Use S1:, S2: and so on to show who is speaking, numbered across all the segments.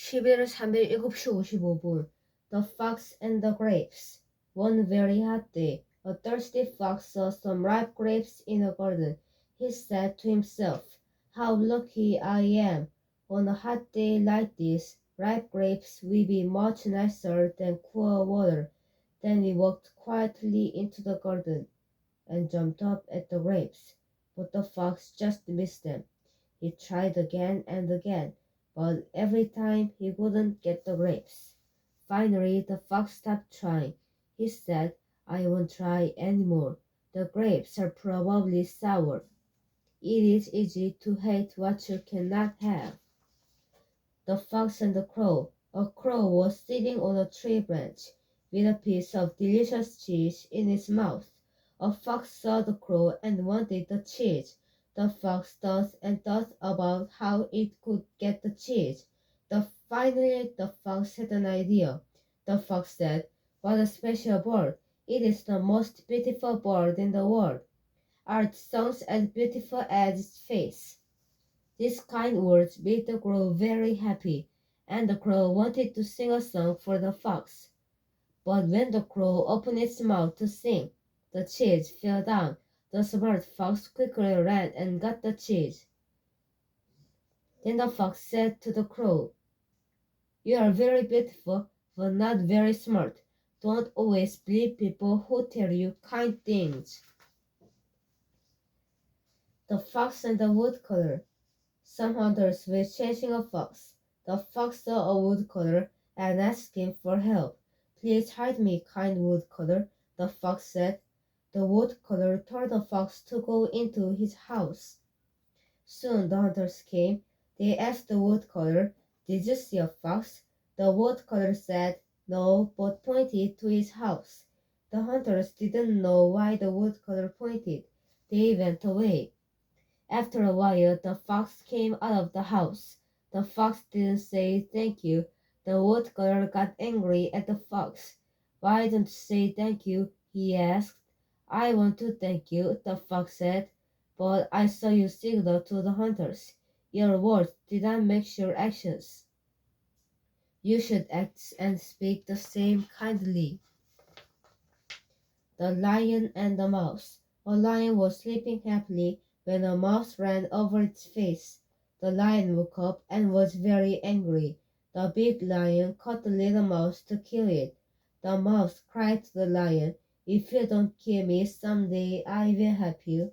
S1: 11월 3일 7시 55분. The Fox and the Grapes. One very hot day, a thirsty fox saw some ripe grapes in a garden. He said to himself, "How lucky I am! On a hot day like this, ripe grapes will be much nicer than cool water." Then he walked quietly into the garden and jumped up at the grapes. But the fox just missed them. He tried again and again, but every time he couldn't get the grapes. Finally, the fox stopped trying. He said, "I won't try any more. The grapes are probably sour." It is easy to hate what you cannot have. The Fox and the Crow. A crow was sitting on a tree branch with a piece of delicious cheese in its mouth. A fox saw the crow and wanted the cheese. The fox thought and thought about how it could get the cheese. Finally, the fox had an idea. The fox said, "What a special bird! It is the most beautiful bird in the world. Are its songs as beautiful as its face?" These kind words made the crow very happy, and the crow wanted to sing a song for the fox. But when the crow opened its mouth to sing, the cheese fell down. The smart fox quickly ran and got the cheese. Then the fox said to the crow, "You are very beautiful, but not very smart. Don't always believe people who tell you kind things." The fox and the woodcutter. Some hunters were chasing a fox. The fox saw a woodcutter and asked him for help. "Please hide me, kind woodcutter," the fox said. The woodcutter told the fox to go into his house. Soon the hunters came. They asked the woodcutter, "Did you see a fox?" The woodcutter said no, but pointed to his house. The hunters didn't know why the woodcutter pointed. They went away. After a while, the fox came out of the house. The fox didn't say thank you. The woodcutter got angry at the fox. "Why don't you say thank you?" he asked. "I want to thank you," the fox said, "but I saw you signal to the hunters. Your words did not match your actions. You should act and speak the same kindly." The Lion and the Mouse. A lion was sleeping happily when a mouse ran over its face. The lion woke up and was very angry. The big lion caught the little mouse to kill it. The mouse cried to the lion, "If you don't kill me someday, I will help you."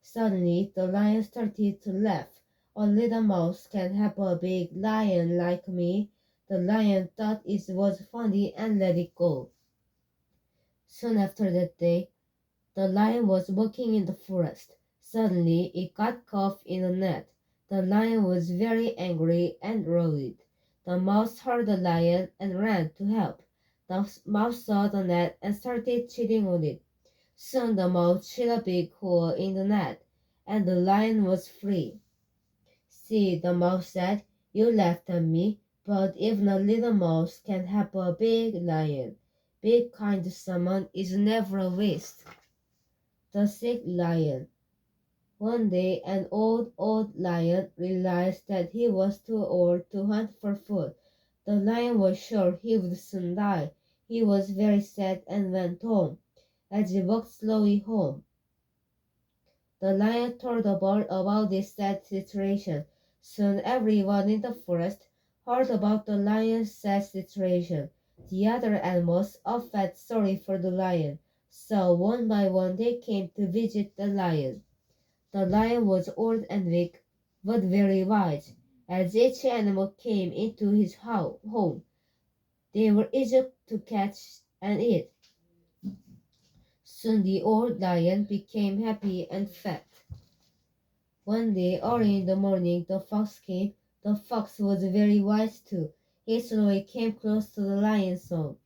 S1: Suddenly, the lion started to laugh. "A little mouse can help a big lion like me." The lion thought it was funny and let it go. Soon after that day, the lion was walking in the forest. Suddenly it got caught in a net. The lion was very angry and roared. The mouse heard the lion and ran to help. The mouse saw the net and started cheating on it. Soon the mouse chewed a big hole in the net, and the lion was free. "See," the mouse said, "you laughed at me, but even a little mouse can help a big lion. Be kind to someone is never a waste." The Sick Lion. One day an old lion realized that he was too old to hunt for food. The lion was sure he would soon die. He was very sad and went home. As he walked slowly home, the lion told the bird about this sad situation. Soon everyone in the forest heard about the lion's sad situation. The other animals all felt sorry for the lion, so one by one they came to visit the lion. The lion was old and weak, but very wise. As each animal came into his home, they were easy to catch and eat. Soon the old lion became happy and fat. One day, early in the morning, the fox came. The fox was very wise too. He slowly came close to the lion's home.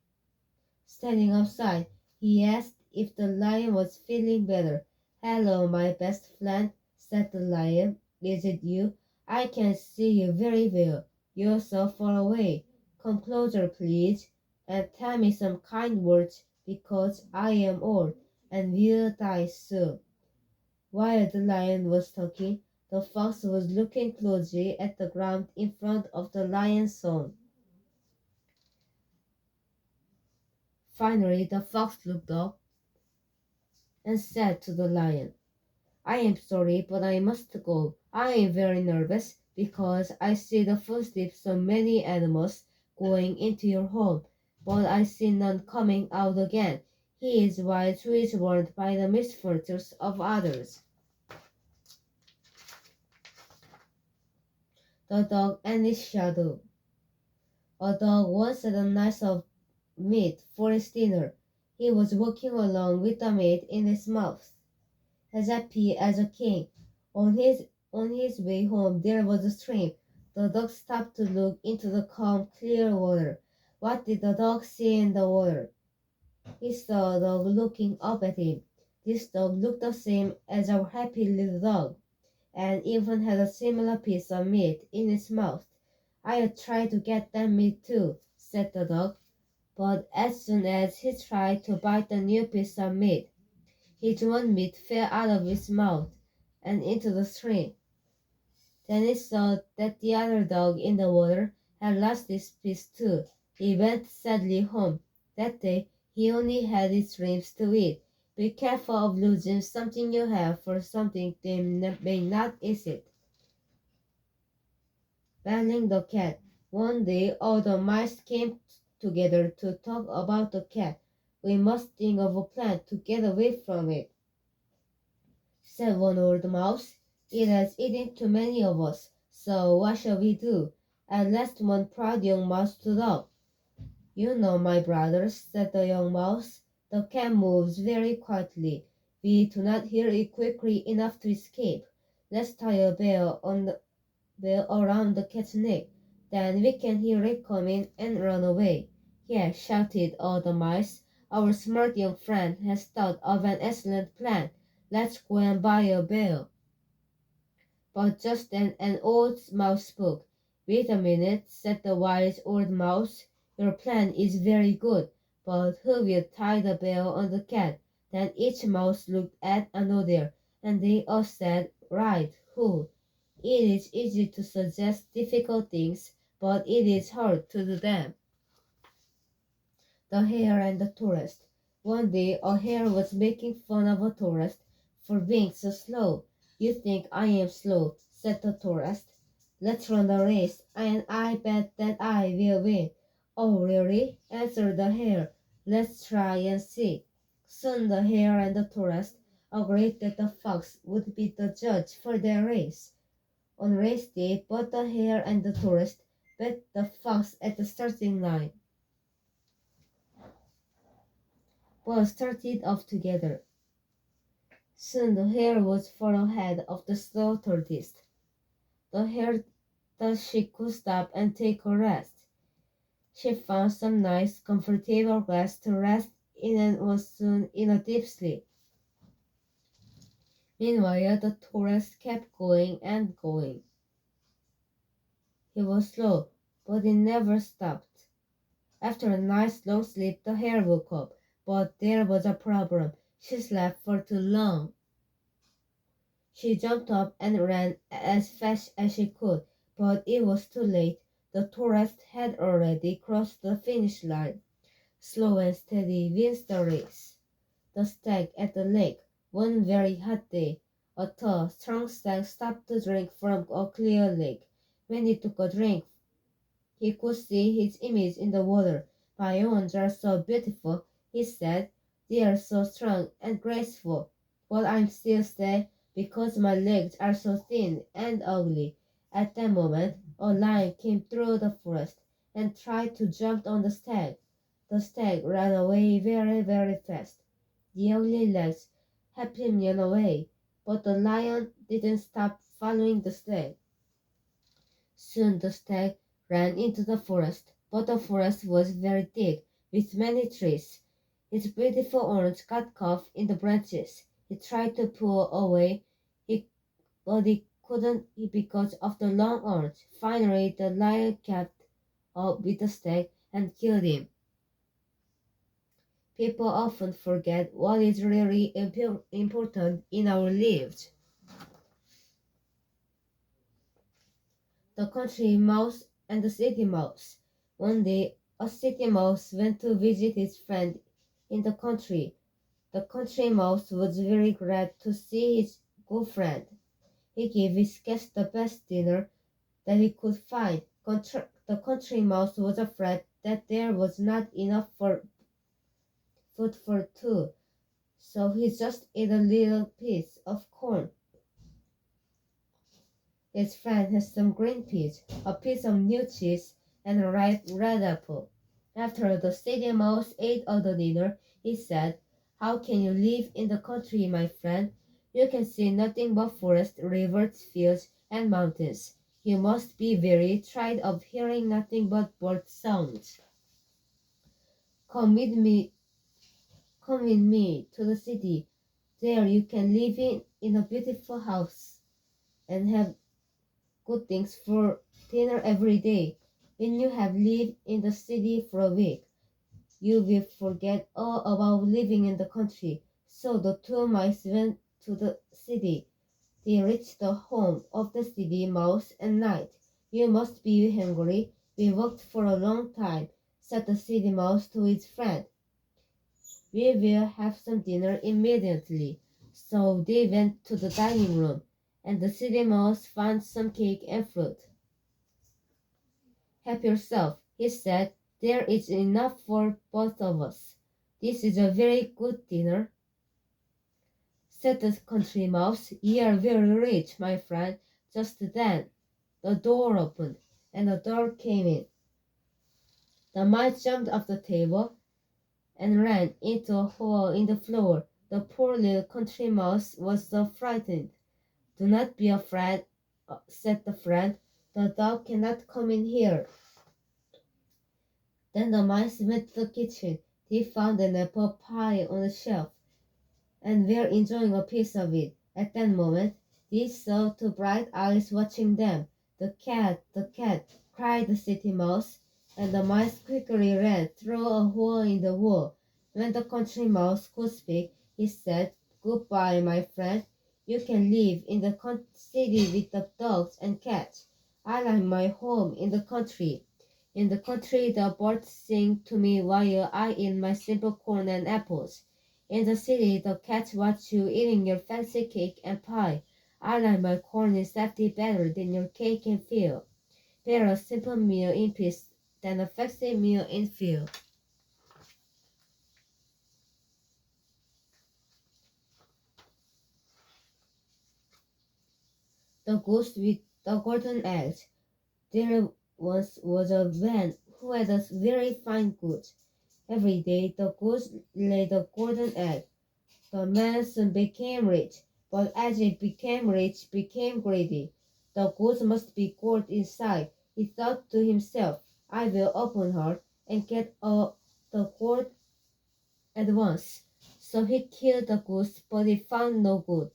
S1: Standing outside, he asked if the lion was feeling better. "Hello, my best friend," said the lion. "Is it you? I can see you very well. You're so far away. Come closer, please, and tell me some kind words, because I am old and will die soon." While the lion was talking, The fox was looking closely at the ground in front of the lion's home. Finally, the fox looked up and said to the lion, I am sorry, but I must go. I am very nervous because I see the footsteps of many animals going into your home, but I see none coming out again. He is wise who is warned by the misfortunes of others. The dog and his shadow. A dog once had a nice of meat for his dinner. He was walking along with the meat in his mouth, as happy as a king. On his way home there was a stream. The dog stopped to look into the calm, clear water. What did the dog see in the water? He saw a dog looking up at him. This dog looked the same as our happy little dog, and even had a similar piece of meat in its mouth. I'll try to get that meat too, said the dog, but as soon as he tried to bite the new piece of meat, his own meat fell out of his mouth and into the stream. Then he saw that the other dog in the water had lost his piece too. He went sadly home. That day he only had his ribs to eat. Be careful of losing something you have for something they may not eat it. Battling the cat. One day all the mice came together to talk about the cat. We must think of a plan to get away from it, said one old mouse. It has eaten too many of us, so what shall we do? At last one proud young mouse stood up. You know, my brothers, said the young mouse, the cat moves very quietly. We do not hear it quickly enough to escape. Let's tie a bell around the cat's neck. Then we can hear it coming and run away. Yes, shouted all the mice. Our smart young friend has thought of an excellent plan. Let's go and buy a bell. But just then an old mouse spoke. Wait a minute, said the wise old mouse. Your plan is very good, but who will tie the bell on the cat? Then each mouse looked at another, and they all said, Right, who? It is easy to suggest difficult things, but it is hard to do them. The hare and the tourist. One day a hare was making fun of a tourist for being so slow. You think I am slow, said the tourist. Let's run a race, and I bet that I will win. Oh, really? Answered the hare. Let's try and see. Soon the hare and the tourist agreed that the fox would be the judge for their race. On race day, both the hare and the tourist bet the fox at the starting line. Both started off together. Soon the hare was far ahead of the slow tortoise. The hare thought she could stop and take a rest. She found some nice, comfortable grass to rest in and was soon in a deep sleep. Meanwhile, the tortoise kept going and going. He was slow, but he never stopped. After a nice long sleep, the hare woke up, but there was a problem. She slept for too long. She jumped up and ran as fast as she could, but it was too late. The tourist had already crossed the finish line. Slow and steady wins the race. The stag at the lake. One very hot day, a tall, strong stag stopped to drink from a clear lake. When he took a drink, he could see his image in the water. My own are so beautiful, he said. They are so strong and graceful. But I'm still sad because my legs are so thin and ugly. At that moment, a lion came through the forest and tried to jump on the stag. The stag ran away very, very fast. The ugly legs helped him run away, but the lion didn't stop following the stag. Soon the stag ran into the forest, but the forest was very thick, with many trees. His beautiful horns got caught in the branches. He tried to pull away, but he couldn't because of the long horns. Finally, the lion kept up with the stag and killed him. People often forget what is really important in our lives. The country mouse and the city mouse. One day, a city mouse went to visit his friend in the country. The country mouse was very glad to see his good friend. He gave his guest the best dinner that he could find. The country mouse was afraid that there was not enough for food for two, so he just ate a little piece of corn. His friend had some green peas, a piece of new cheese, and a ripe red apple. After the city mouse ate all the dinner, he said, "How can you live in the country, my friend? You can see nothing but forest, rivers, fields, and mountains. You must be very tired of hearing nothing but bird sounds. Come with me, come with me to the city. There you can live in a beautiful house and have good things for dinner every day. When you have lived in the city for a week, you will forget all about living in the country." So the two mice went to the city. They reached the home of the city mouse at night. "You must be hungry. We worked for a long time," said the city mouse to his friend. "We will have some dinner immediately." So they went to the dining room, and the city mouse found some cake and fruit. "Help yourself," he said. "There is enough for both of us. This is a very good dinner," said the country mouse. "You are very rich, my friend." Just then the door opened, and a dog came in. The mice jumped off the table and ran into a hole in the floor. The poor little country mouse was so frightened. "Do not be afraid," said the friend. "The dog cannot come in here." Then the mice went to the kitchen. They found an apple pie on the shelf, and were enjoying a piece of it. At that moment, they saw two bright eyes watching them. The cat," cried the city mouse, and the mice quickly ran through a hole in the wall. When the country mouse could speak, he said, "Goodbye, my friend. You can live in the city with the dogs and cats. I like my home in the country. In the country, the birds sing to me while I eat my simple corn and apples. In the city, the cats watch you eating your fancy cake and pie. I like my corn and safety better than your cake and feel. Better a simple meal in peace than a fancy meal in fear." The Goose with the Golden Eggs. There once was a man who had a very fine goose. Every day the goose laid a golden egg. The man soon became rich, but as he became rich, became greedy. "The goose must be gold inside," he thought to himself. "I will open her and get all the gold at once." So he killed the goose, but he found no gold.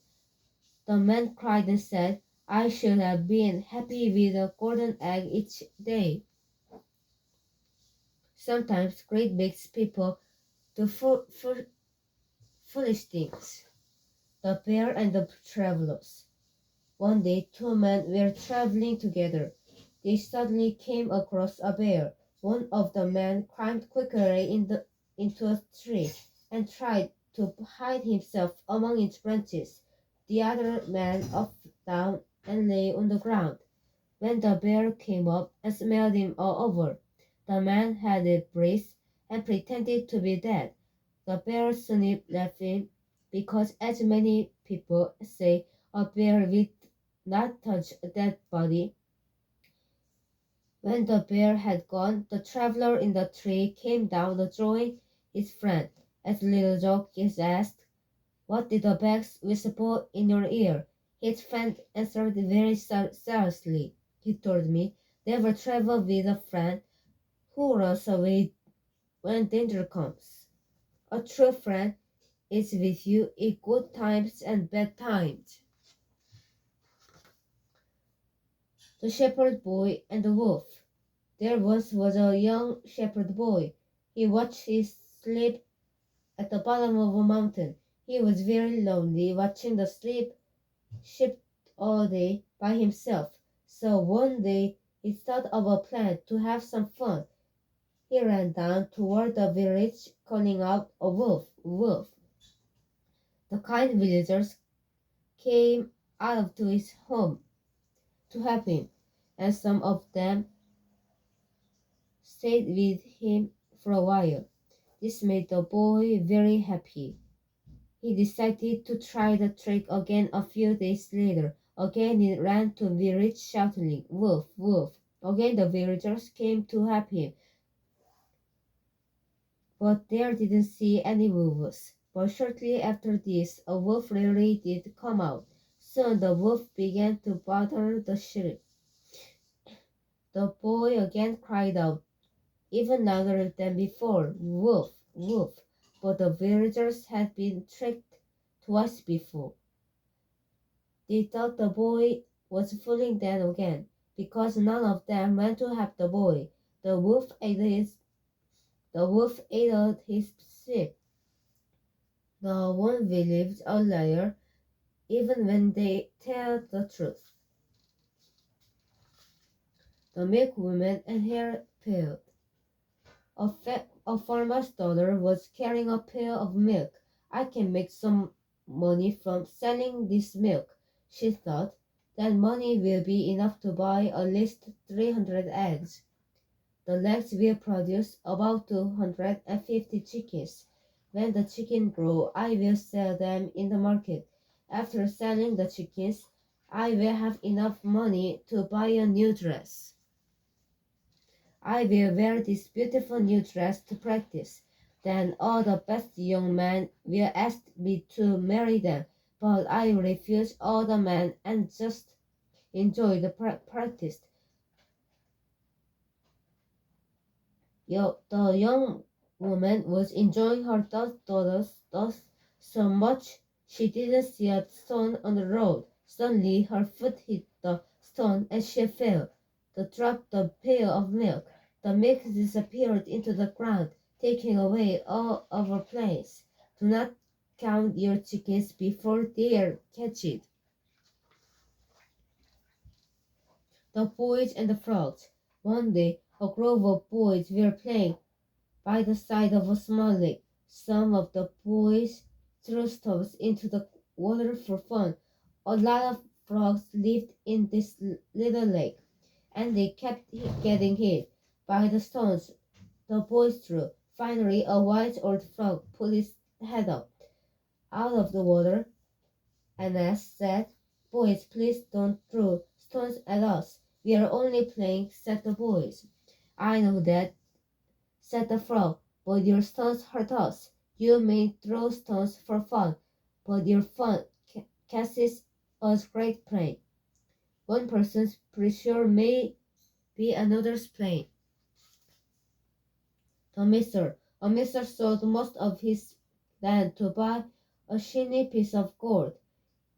S1: The man cried and said, "I should have been happy with a golden egg each day." Sometimes greed makes people do foolish things. The Bear and the Travelers. One day two men were traveling together. They suddenly came across a bear. One of the men climbed quickly into a tree and tried to hide himself among its branches. The other man up, down, and lay on the ground. When the bear came up and smelled him all over, the man had a breath and pretended to be dead. The bear soon left him because, as many people say, a bear will not touch a dead body. When the bear had gone, the traveler in the tree came down to join his friend. As little joke is asked, "What did the bear whisper in your ear?" His friend answered very seriously. He told me, "Never travel with a friend who runs away when danger comes. A true friend is with you in good times and bad times." The Shepherd Boy and the Wolf. There once was a young shepherd boy. He watched his sheep at the bottom of a mountain. He was very lonely watching the sheep all day by himself. So one day he thought of a plan to have some fun. He ran down toward the village, calling out, "A wolf! Wolf!" The kind villagers came out to his home to help him, and some of them stayed with him for a while. This made the boy very happy. He decided to try the trick again a few days later. Again he ran to the village shouting, "Wolf! Wolf!" Again the villagers came to help him, but they didn't see any wolves. But shortly after this, a wolf really did come out. Soon the wolf began to bother the sheep. The boy again cried out, even louder than before, "Wolf! Wolf!" But the villagers had been tricked twice before. They thought the boy was fooling them again, because none of them went to help the boy. The wolf ate his sheep. No one believed a liar, even when they tell the truth. The milkwoman and her pail. A farmer's daughter was carrying a pail of milk. "I can make some money from selling this milk," she thought. "That money will be enough to buy at least 300 eggs. The eggs will produce about 250 chickens. When the chickens grow, I will sell them in the market. After selling the chickens, I will have enough money to buy a new dress. I will wear this beautiful new dress to practice. Then all the best young men will ask me to marry them, but I refuse all the men and just enjoy the practice." The young woman was enjoying her daughter's thoughts so much she didn't see a stone on the road. Suddenly her foot hit the stone and she fell. They dropped the pail of milk. The milk disappeared into the ground, taking away all of our plans. Do not count your chickens before they are hatched. The boys and the frogs. One day a group of boys were playing by the side of a small lake. Some of the boys threw stones into the water for fun. A lot of frogs lived in this little lake, and they kept getting hit by the stones the boys threw. Finally, a wise old frog put his head up out of the water and said, "Boys, please don't throw stones at us. We are only playing," said the boys. "I know that," said the frog, "but your stones hurt us. You may throw stones for fun, but your fun causes us great pain. One person's pressure may be another's pain." A mister sold most of his land to buy a shiny piece of gold.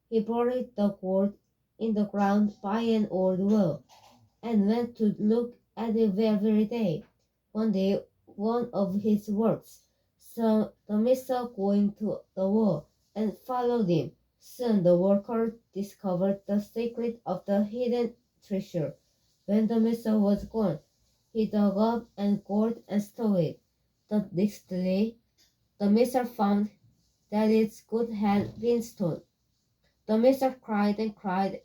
S1: He buried the gold in the ground by an old well, and went to look at it every day. One day, one of his workers saw the missile going to the wall and followed him. Soon the worker discovered the secret of the hidden treasure. When the missile was gone, he dug up and gold and stole it. The next day, the missile found that its good had been stolen. The mister cried and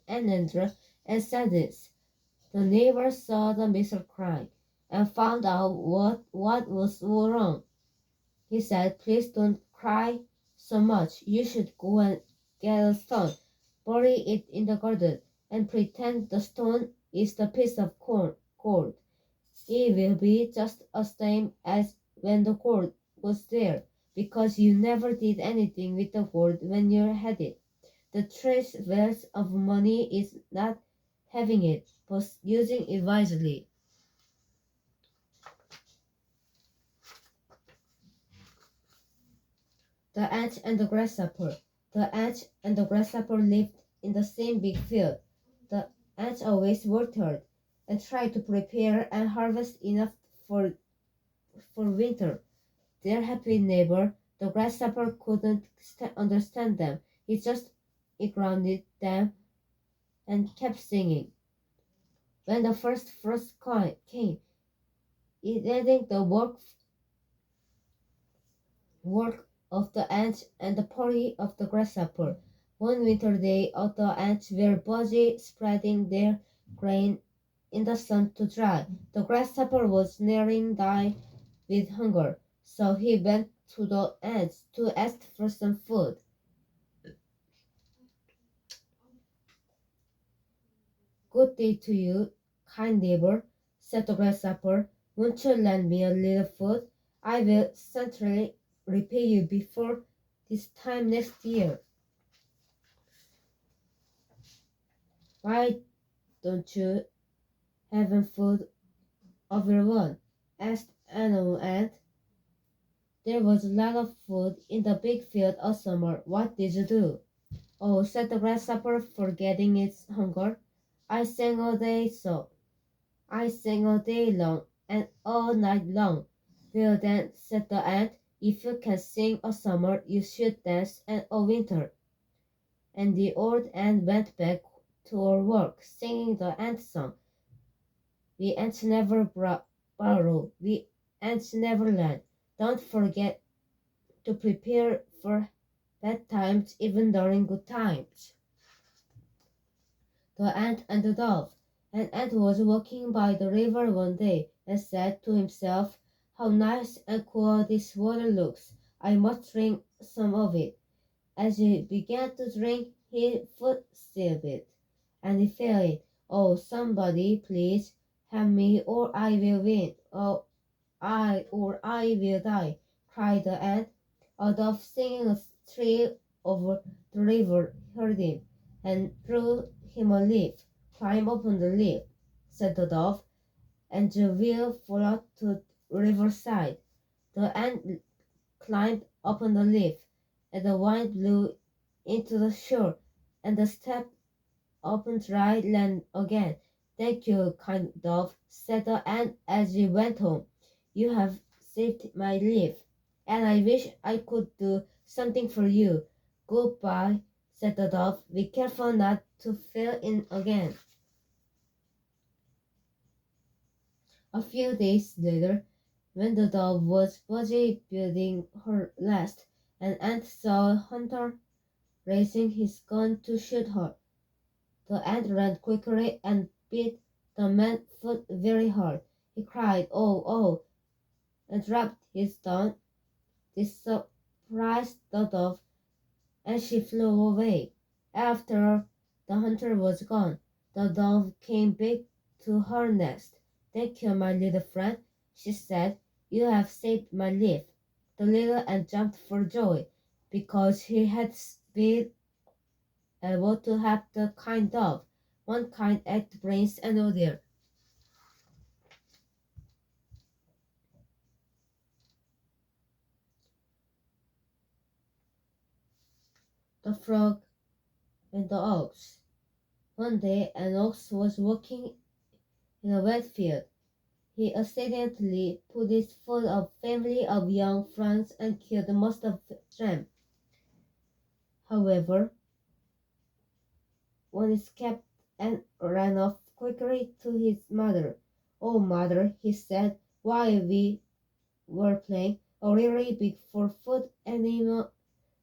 S1: anger and sadness. The neighbor saw the mister cry and found out what was so wrong. He said, "Please don't cry so much. You should go and get a stone, bury it in the garden, and pretend the stone is the piece of gold. It will be just the same as when the gold was there, because you never did anything with the gold when you had it. The true wealth of money is not having it, but using it wisely." The ant and the grasshopper. The ant and the grasshopper lived in the same big field. The ant always worked hard and tried to prepare and harvest enough for winter. Their happy neighbor, the grasshopper, couldn't understand them. He just ignored them and kept singing. When the first frost came, it ended the work of the ants and the party of the grasshopper. One winter day, all the ants were busy spreading their grain in the sun to dry. The grasshopper was nearing dying with hunger, so he went to the ants to ask for some food. Good day to you, kind neighbor, said the grasshopper. Won't you lend me a little food? I will certainly repay you before this time next year. Why don't you have food of your own? Asked an old ant. There was a lot of food in the big field all summer. What did you do? Oh, said the grasshopper, forgetting its hunger. I sang all day so. I sang all day long and all night long. Well then, said the ant, if you can sing all summer, you should dance and all winter. And the old ant went back to her work, singing the ant song. We ants never borrow, we ants never lend. Don't forget to prepare for bad times even during good times. The ant and the dove. An ant was walking by the river one day and said to himself, how nice and cool this water looks. I must drink some of it. As he began to drink, he foot slipped, and he fell. Oh, somebody, please help me, or I will win. Or I will die, cried the ant. A dove singing a tree over the river heard him, and threw him a leaf. Climb upon the leaf, said the dove, and you will float to riverside. The ant climbed upon the leaf, and the wind blew into the shore, and the step upon dry land again. Thank you, kind dove, said the ant as he went home. You have saved my life, and I wish I could do something for you. Goodbye, said the dove. Be careful not to fall in again. A few days later, when the dove was busy building her nest, an ant saw a hunter raising his gun to shoot her. The ant ran quickly and beat the man's foot very hard. He cried, "Oh, oh," and dropped his gun. This surprised the dove, and she flew away. After the hunter was gone, the dove came back to her nest. "Thank you, my little friend," she said. "You have saved my life." The little ant jumped for joy, because he had been able to help the kind dove. One kind act brings another. The frog and the ox. One day an ox was walking in a wet field. He accidentally put his foot on a family of young frogs and killed most of them. However, one escaped and ran off quickly to his mother. "Oh, mother," he said, while we were playing, "a really big 4-foot animal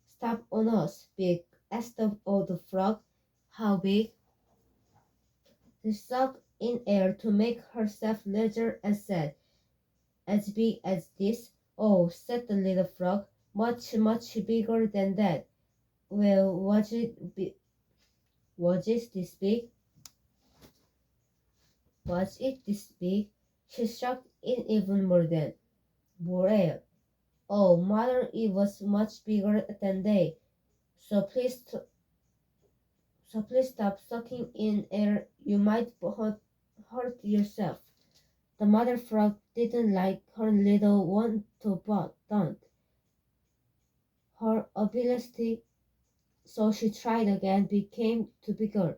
S1: stepped on us." "Big?" asked the old frog. "How big?" She sucked in air to make herself larger and said, "As big as this." "Oh," said the little frog, "much, much bigger than that." "Well, was it this big? Was it this big?" She sucked in even more air. "Oh, mother, it was much bigger than they. So please, so please stop sucking in air. You might hurt yourself." The mother frog didn't like her little one to don't her ability, so she tried again, became too bigger.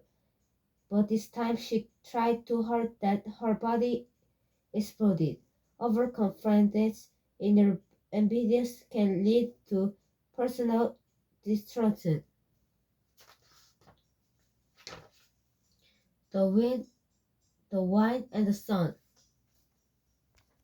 S1: But this time she tried too hard that her body exploded. Overconfidence in your ambitions can lead to personal destruction. The wind the wine, and the sun.